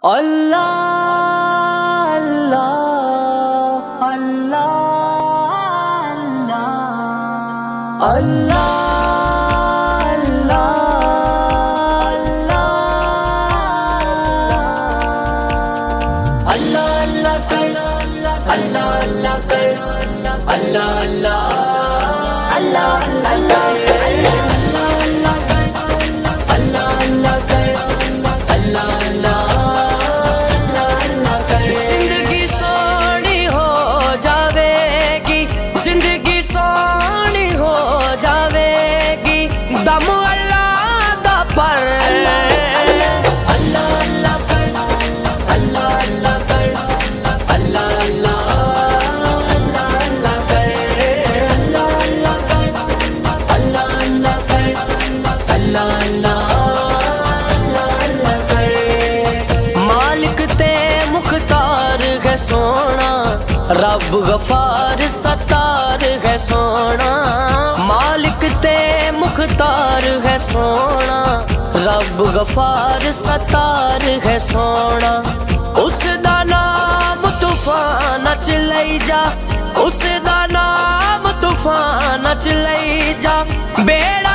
اللہ اللہ اللہ اللہ اللہ اللہ اللہ کر اللہ اللہ کر اللہ اللہ اللہ اللہ کر دم اللہ دا پر اللہ اللہ کر اللہ اللہ کر اللہ اللہ اللہ اللہ کر اللہ اللہ کر اللہ اللہ کر اللہ اللہ اللہ اللہ کر مالک تے مختار ہے سونا رب غفار ستار ہے سونا مالک تے مختار ہے سونا رب غفار ستار ہے سونا اس دا نام طوفان چ لئی جا اس دا نام طوفان چ لئی جا بیڑا